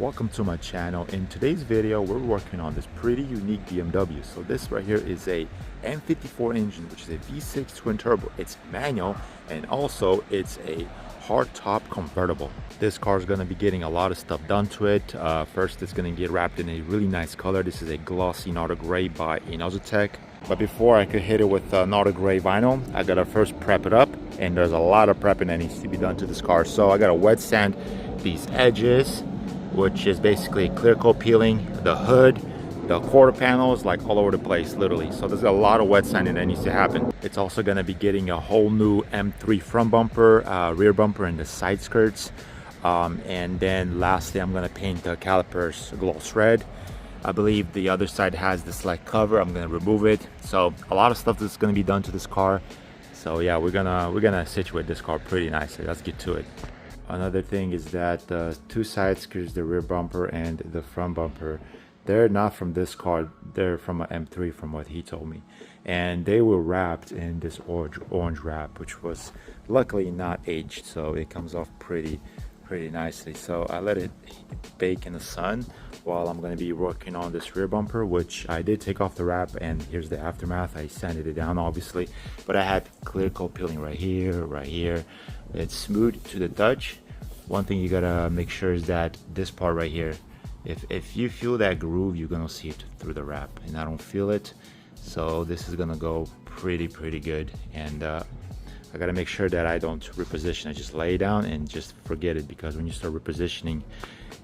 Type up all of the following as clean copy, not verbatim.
Welcome to my channel. In today's video we're working on this pretty unique BMW. So this right here is a M54 engine, which is a V6 twin turbo. It's manual and also it's a hardtop convertible. This car is going to be getting a lot of stuff done to it. First, it's going to get wrapped in a really nice color. This is a glossy Naughty Gray by Inozitech. But before I could hit it with Naughty Gray vinyl, I gotta first prep it up, and there's a lot of prepping that needs to be done to this car. So I gotta wet sand these edges, which is basically clear coat peeling the hood, the quarter panels, like all over the place, literally. So there's a lot of wet sanding that needs to happen. It's also gonna be getting a whole new M3 front bumper, rear bumper, and the side skirts. And then lastly, I'm gonna paint the calipers gloss red. I believe the other side has this like cover. I'm gonna remove it. So a lot of stuff that's gonna be done to this car. So yeah, we're gonna situate this car pretty nicely. Let's get to it. Another thing is that the two side skirts, the rear bumper and the front bumper, they're not from this car. They're from an M3, from what he told me, and they were wrapped in this orange wrap, which was luckily not aged, so it comes off pretty nicely. So I let it bake in the sun while I'm going to be working on this rear bumper, which I did take off the wrap, and here's the aftermath. I sanded it down obviously, but I had clear coat peeling right here. It's smooth to the touch. One thing you gotta make sure is that this part right here, if you feel that groove, you're gonna see it through the wrap, and I don't feel it, so this is gonna go pretty good. And I gotta make sure that I don't reposition. I just lay down and just forget it, because when you start repositioning,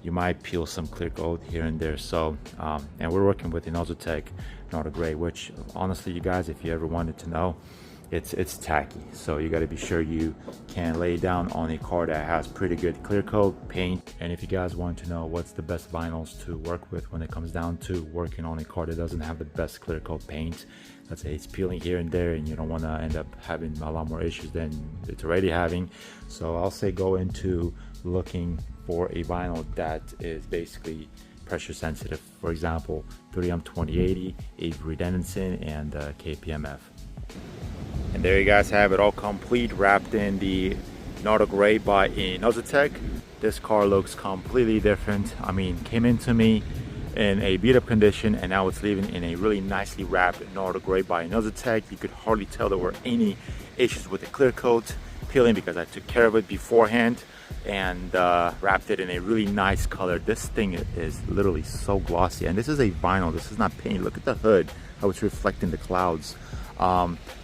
you might peel some clear coat here and there. So and we're working with Inozitech Naughty Gray, which honestly, you guys, if you ever wanted to know, it's tacky. So you got to be sure you can lay down on a car that has pretty good clear coat paint. And if you guys want to know what's the best vinyls to work with when it comes down to working on a car that doesn't have the best clear coat paint, let's say it's peeling here and there, and you don't want to end up having a lot more issues than it's already having, so I'll say go into looking for a vinyl that is basically pressure sensitive. For example, 3M 2080, Avery Dennison, and KPMF. And there you guys have it, all complete, wrapped in the Naughty Gray by Inozitech. This car looks completely different. I mean, came into me in a beat up condition, and now it's leaving in a really nicely wrapped Naughty Gray by Inozitech. You could hardly tell there were any issues with the clear coat peeling, because I took care of it beforehand and wrapped it in a really nice color. This thing is literally so glossy, and this is a vinyl, this is not paint. Look at the hood, how it's reflecting the clouds.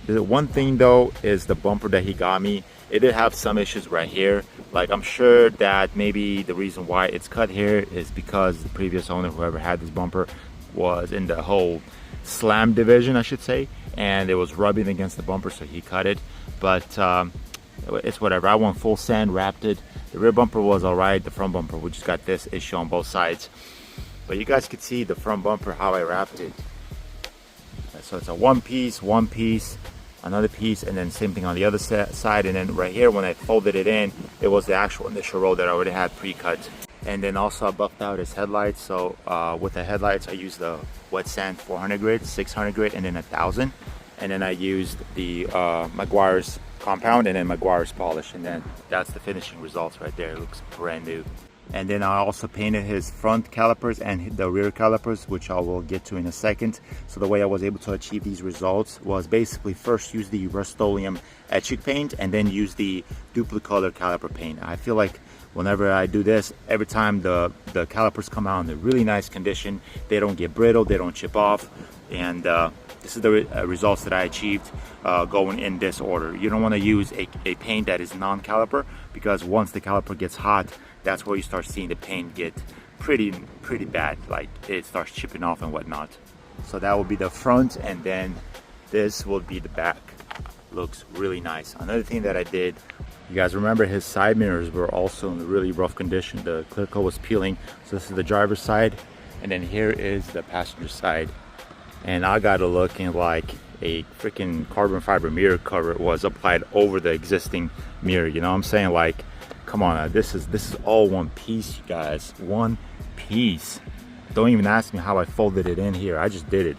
The one thing though is the bumper that he got me. It did have some issues right here. Like, I'm sure that maybe the reason why it's cut here is because the previous owner, whoever had this bumper, was in the whole slam division, I should say, and it was rubbing against the bumper, so he cut it. But it's whatever. I went full sand, wrapped it. The rear bumper was all right. The front bumper, we just got this issue on both sides. But you guys could see the front bumper, how I wrapped it. So it's a one piece, another piece, and then same thing on the other side. And then right here, when I folded it in, it was the actual initial roll that I already had pre-cut. And then also I buffed out his headlights. So with the headlights, I used the wet sand 400 grit, 600 grit, and then 1000. And then I used the Maguire's compound and then Maguire's polish, and then that's the finishing results right there. It looks brand new. And then I also painted his front calipers and the rear calipers, which I will get to in a second. So the way I was able to achieve these results was basically first use the Rust-Oleum etching paint and then use the Duplicolor caliper paint. I feel like whenever I do this, every time the calipers come out in a really nice condition, they don't get brittle, they don't chip off, and this is the results that I achieved going in this order. You don't want to use a paint that is non-caliper, because once the caliper gets hot, that's where you start seeing the paint get pretty bad, like it starts chipping off and whatnot. So that will be the front, and then this will be the back. Looks really nice. Another thing that I did, you guys remember his side mirrors were also in really rough condition. The clear coat was peeling. So this is the driver's side, and then here is the passenger side. And I got it looking like a freaking carbon fiber mirror cover was applied over the existing mirror. You know what I'm saying? Like, come on, this is all one piece, you guys. One piece. Don't even ask me how I folded it in here. I just did it.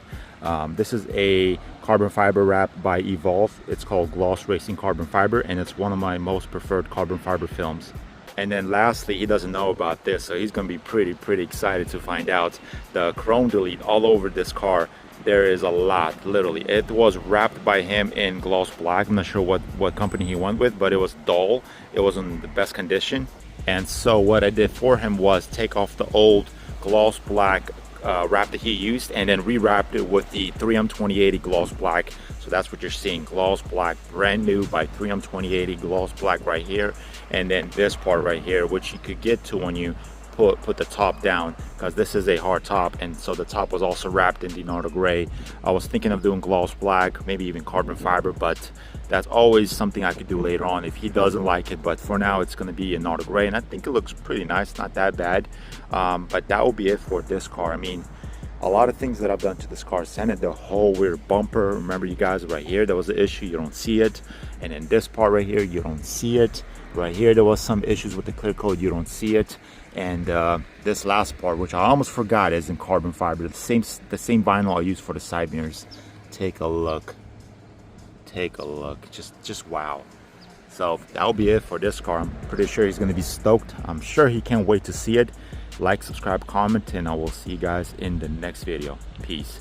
This is a carbon fiber wrap by Evolve. It's called Gloss Racing Carbon Fiber, and it's one of my most preferred carbon fiber films. And then lastly, he doesn't know about this, so he's gonna be pretty excited to find out the chrome delete all over this car. There is a lot, literally. It was wrapped by him in gloss black. I'm not sure what company he went with, but it was dull. It wasn't the best condition. And so what I did for him was take off the old gloss black wrap that he used and then rewrapped it with the 3M 2080 gloss black. So that's what you're seeing, gloss black, brand new by 3M 2080 gloss black right here. And then this part right here, which you could get to when you put the top down, because this is a hard top, and so the top was also wrapped in the Nardo gray. I was thinking of doing gloss black, maybe even carbon fiber, but that's always something I could do later on if he doesn't like it. But for now, it's going to be a Nardo gray, and I think it looks pretty nice, not that bad. But that will be it for this car. I mean, a lot of things that I've done to this car, sanded the whole rear bumper. Remember, you guys, right here there was an issue, you don't see it. And in this part right here, you don't see it. Right here there was some issues with the clear coat, you don't see it. And this last part, which I almost forgot, is in carbon fiber, the same vinyl I used for the side mirrors. Take a look, just wow. So that'll be it for this car. I'm pretty sure he's going to be stoked. I'm sure he can't wait to see it. Like, subscribe, comment, and I will see you guys in the next video. Peace.